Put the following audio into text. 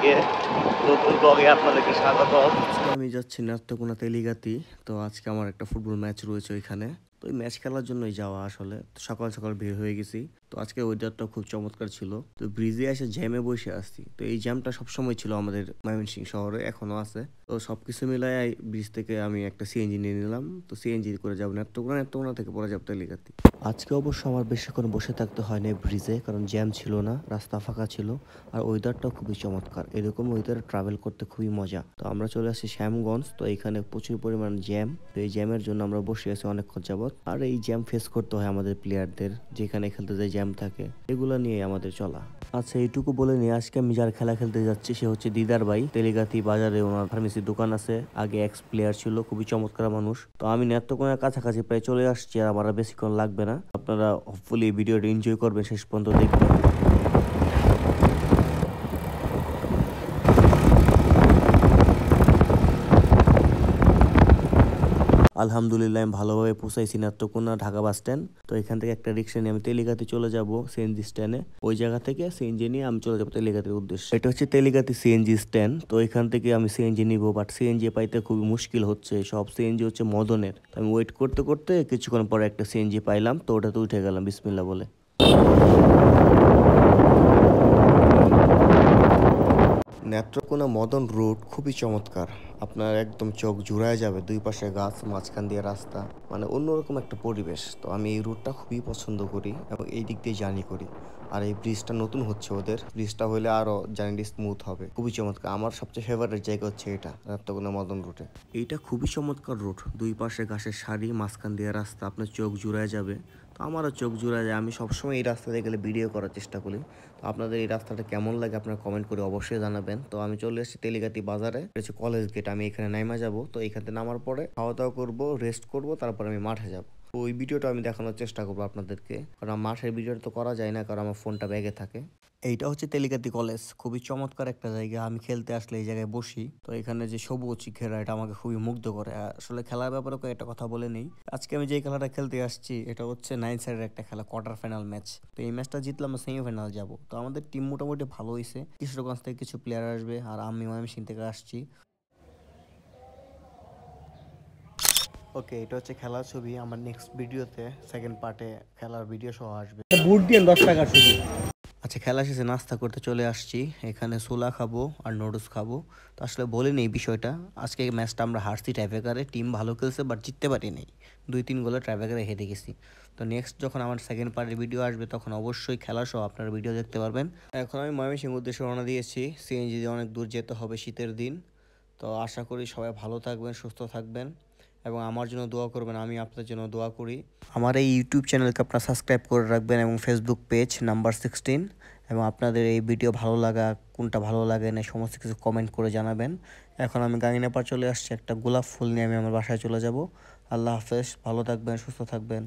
সবাইকে নতুন ব্লগে আপনাদেরকে স্বাগতম। আমি যাচ্ছি নেত্রকোনা তেলিগাতি। তো আজকে আমার একটা ফুটবল ম্যাচ রয়েছে ওইখানে। তো ওই ম্যাচ খেলার জন্যই যাওয়া আসলে। তো সকাল সকাল বের হয়ে গেছি। তো আজকে ওয়েদারটা খুব চমৎকার ছিল। তো ব্রিজে এসে জ্যামে বসে আসছি। তো এই জ্যামটা সবসময় ছিল আমাদের ময়মনসিংহ শহরে, এখনো আছে। তো সবকিছু মিলাই ব্রিজ থেকে আমি একটা সিএনজি নিয়ে নিলাম। তো সিএনজি করে যাবো নেত্রকোনা, নেত্রকোনা থেকে পরে যাবো তেলিগাতি। আজকে অবশ্য আমার বেশিক্ষণ বসে থাকতে হয় না ব্রিজে, কারণ জ্যাম ছিল না, রাস্তা ফাঁকা ছিল। আর ওয়েদারটাও খুবই চমৎকার। এরকম ওয়েদারে ট্রাভেল করতে খুবই মজা। তো আমরা চলে আসি শ্যামগঞ্জ। তো এখানে প্রচুর পরিমাণ জ্যাম। তো এই জ্যামের জন্য আমরা বসে আছি অনেকক্ষণ যাবত। আর এই জ্যাম ফেস করতে হয় আমাদের প্লেয়ারদের, যেখানে খেলতে যায় জ্যাম থাকে। এগুলো নিয়ে আমাদের চলা। আচ্ছা, এইটুকু বলে নিয়ে আজকে আমি যার খেলা খেলতে যাচ্ছি সে হচ্ছে দিদার ভাই। তেলিগাতি বাজারে ওনার ফার্মেসির দোকান আছে। আগে এক্স প্লেয়ার ছিল, খুবই চমৎকার মানুষ। তো আমি নেত্রকোনার কাছাকাছি প্রায় চলে আসছি, আর আমার আর বেশিক্ষণ লাগবে না। আপনারা হোপফুলি ভিডিওটা এনজয় করবেন, শেষ পর্যন্ত দেখবেন। আলহামদুলিল্লাহ আমি ভালোভাবে পৌঁছাইছি নেত্রকোনা ঢাকা বাস স্ট্যান্ড। তো এখান থেকে একটা রিক্সা নিয়ে আমি তেলিগাতি চলে যাব সিএনজি স্ট্যান্ডে। ওই জায়গা থেকে সিএনজি নিয়ে আমি চলে যাবো তেলিগাতির উদ্দেশ্যে। এটা হচ্ছে তেলিগাতি সিএনজি স্ট্যান্ড। তো এখান থেকে আমি সিএনজি নিব, বাট সিএনজি পাইতে খুবই মুশকিল হচ্ছে। সব সিএনজি হচ্ছে মদনের। তো আমি ওয়েট করতে করতে কিছুক্ষণ পরে একটা সিএনজি পাইলাম, তো ওটাতে উঠে গেলাম বিসমিল্লাহ বলে। নেত্রকোনা মদন রোড খুবই চমৎকার। আপনার একদম চোখ জুড়ায় যাবে, দুই পাশে গাছ, মাঝখান দিয়ে রাস্তা, মানে অন্যরকম একটা পরিবেশ। তো আমি এই রুটটা খুবই পছন্দ করি এবং এই দিক দিয়ে জার্নি করি। আর এই ব্রিজটা নতুন হচ্ছে, ওদের ব্রিজটা হলে আরো জার্নিটি স্মুথ হবে, খুবই চমৎকার। আমার সবচেয়ে ফেভারিট জায়গা হচ্ছে এটা, নেত্রকোনা মদন রুটে। এইটা খুবই চমৎকার রুট, দুই পাশে ঘাসের সারি, মাঝখান দিয়ে রাস্তা, আপনার চোখ জুড়ায় যাবে। তো আমারও চোখ জুড়ায় যায়, আমি সবসময় এই রাস্তাতে গেলে ভিডিও করার চেষ্টা করি। তো আপনাদের এই রাস্তাটা কেমন লাগে আপনারা কমেন্ট করে অবশ্যই জানাবেন। তো আমি চলে এসেছি তেলিগাতি বাজারে, এটা হচ্ছে কলেজ গেট। আমি এখানে নাইমা যাব। তো এখানে নামার পরে খাওয়া দাওয়া করবো, রেস্ট করব, তারপর আমি মাঠে যাব। তো ওই ভিডিওটা আমি দেখানোর চেষ্টা করবো আপনাদেরকে, কারণ মাঠের ভিডিওটা তো করা যায় না, কারণ আমার ফোনটা ব্যাগে থাকে। এইটা হচ্ছে তেলিগাতি কলেজ, খুবই চমৎকার একটা জায়গা। আমি খেলতে আসলে এই জায়গায় বসি। তো এখানে যে সবুজ ঘেরা, এটা আমাকে খুবই মুগ্ধ করে। আসলে খেলার ব্যাপারে একটা কথা বলে নেই। আজকে আমি যে খেলাটা খেলতে আসছি এটা হচ্ছে 9 সাইডের একটা খেলা, কোয়ার্টার ফাইনাল ম্যাচ। তো এই ম্যাচটা জিতলে আমরা সেমিফাইনাল যাব। তো আমাদের টিম মোটামুটি ভালো হয়েছে, কিশোরগঞ্জ থেকে কিছু প্লেয়ার আসবে, আর আমি ময়মনসিংহ থেকে আসছি। ওকে, এটা হচ্ছে খেলার ছবি। আমার নেক্সট ভিডিওতে সেকেন্ড পার্টে খেলার ভিডিও সহ আসবে। বুট দিয়ে 10 টাকা শুধু। আচ্ছা, খেলা শেষে নাস্তা করতে চলে আসছি। এখানে ছোলা খাবো আর নুডলস খাবো। তো আসলে বলিনি এই বিষয়টা, আজকে এই ম্যাচটা আমরা হারছি টাইব্রেকারে। টিম ভালো খেলছে বাট জিততে পারিনি, 2-3 গোলে টাইব্রেকারে হেরে গেছি। তো নেক্সট যখন আমার সেকেন্ড পার্টের ভিডিও আসবে তখন অবশ্যই খেলা সহ আপনারা ভিডিও দেখতে পারবেন। এখন আমি ময়মনসিংহ উদ্দেশ্যে রওনা দিয়েছি। সিএনজি দিয়ে অনেক দূর যেতে হবে শীতের দিন। তো আশা করি সবাই ভালো থাকবেন, সুস্থ থাকবেন এবং আমার জন্য দোয়া করবেন, আমি আপনাদের জন্য দোয়া করি। আমার এই ইউটিউব চ্যানেলকে আপনারা সাবস্ক্রাইব করে রাখবেন এবং ফেসবুক পেজ নাম্বার 16। এবং আপনাদের এই ভিডিও ভালো লাগা, কোনটা ভালো লাগে না, সমস্ত কিছু কমেন্ট করে জানাবেন। এখন আমি গাঙিনাপাড় চলে আসছি, একটা গোলাপ ফুল নিয়ে আমি আমার বাসায় চলে যাব। আল্লাহ হাফেজ, ভালো থাকবেন, সুস্থ থাকবেন।